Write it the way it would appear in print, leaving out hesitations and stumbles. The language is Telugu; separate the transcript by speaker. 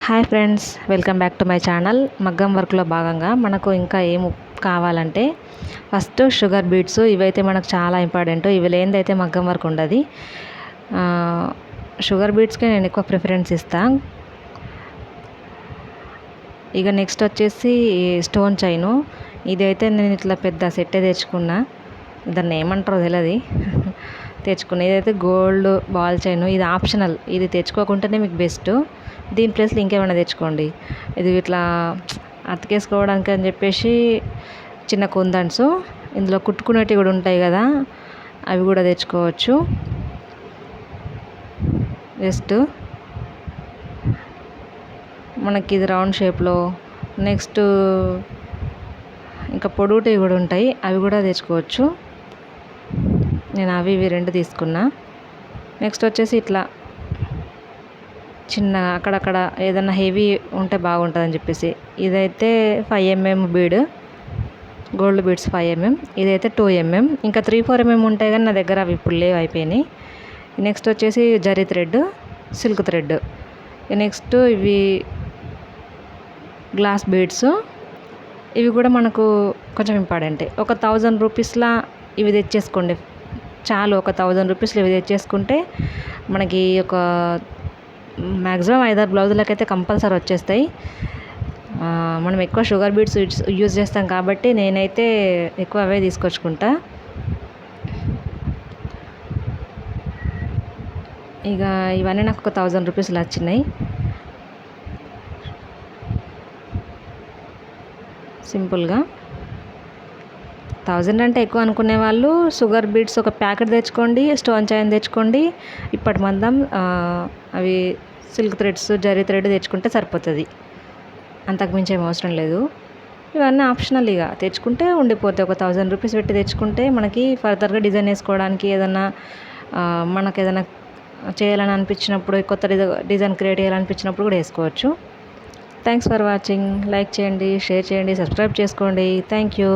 Speaker 1: Hi friends, welcome back to my channel. మగ్గం వర్క్లో భాగంగా మనకు ఇంకా ఏం కావాలంటే ఫస్ట్ షుగర్ బీట్స్. ఇవైతే మనకు చాలా ఇంపార్టెంట్. ఇవి లేనిదైతే మగ్గం వర్క్ ఉండదు. షుగర్ బీట్స్కే నేను ఎక్కువ ప్రిఫరెన్స్ ఇస్తాను. ఇక నెక్స్ట్ వచ్చేసి స్టోన్ చైను. ఇదైతే నేను ఇట్లా పెద్ద సెట్టే తెచ్చుకున్నా. దాన్ని ఏమంటారో తెలియదు, తెచ్చుకున్నా. ఇదైతే గోల్డ్ బాల్ చైను. ఇది ఆప్షనల్, ఇది తెచ్చుకోకుంటేనే మీకు బెస్ట్. దీని ప్లేస్లో ఇంకేమైనా తెచ్చుకోండి. ఇది ఇట్లా అతికేసుకోవడానికి అని చెప్పేసి చిన్న కుందన్స్, ఇందులో కుట్టుకునేటివి కూడా ఉంటాయి కదా, అవి కూడా తెచ్చుకోవచ్చు. జస్ట్ మనకి ఇది రౌండ్ షేప్లో. నెక్స్ట్ ఇంకా పొడుగుటివి కూడా ఉంటాయి, అవి కూడా తెచ్చుకోవచ్చు. నేను అవి ఇవి రెండు తీసుకున్నా. నెక్స్ట్ వచ్చేసి ఇట్లా చిన్న అక్కడక్కడ ఏదైనా హెవీ ఉంటే బాగుంటుందని చెప్పేసి ఇదైతే 5mm bead, gold beads 5mm. ఇదైతే 2mm. ఇంకా 3-4mm ఉంటాయి కానీ నా దగ్గర అవి ఇప్పుడు లేవు, అయిపోయినాయి. నెక్స్ట్ వచ్చేసి zari thread, silk thread. Next ఇవి గ్లాస్ బీడ్స్. ఇవి కూడా మనకు కొంచెం ఇంపార్టెంటే. ఒక 1000 రూపీస్లా ఇవి తెచ్చేసుకోండి చాలు. ఒక 1000 రూపీస్లో ఇవి తెచ్చేసుకుంటే మనకి ఒక మ్యాక్సిమం 5-6 బ్లౌజులకైతే కంపల్సరీ వచ్చేస్తాయి. మనం ఎక్కువ షుగర్ బీడ్స్ యూజ్ చేస్తాం కాబట్టి నేనైతే ఎక్కువ అవే తీసుకొచ్చుకుంటా. ఇక ఇవన్నీ నాకు ఒక 1000 రూపీస్లో వచ్చినాయి. సింపుల్గా 1000 అంటే ఎక్కువ అనుకునే వాళ్ళు షుగర్ బీడ్స్ ఒక ప్యాకెట్ తెచ్చుకోండి, స్టోన్ చైన్ తెచ్చుకోండి. ఇప్పటి మందం అవి సిల్క్ థ్రెడ్స్, జరీ థ్రెడ్ తెచ్చుకుంటే సరిపోతుంది. అంతకు మించి ఏం అవసరం లేదు. ఇవన్నీ ఆప్షనల్. ఇక తెచ్చుకుంటే ఉండిపోతాయి. ఒక 1000 రూపీస్ పెట్టి తెచ్చుకుంటే మనకి ఫర్దర్గా డిజైన్ వేసుకోవడానికి, ఏదన్నా మనకు ఏదైనా చేయాలని అనిపించినప్పుడు, కొత్త డిజైన్ క్రియేట్ చేయాలనిపించినప్పుడు కూడా వేసుకోవచ్చు. Thanks for watching. లైక్ చేయండి, షేర్ చేయండి, సబ్స్క్రైబ్ చేసుకోండి. Thank you.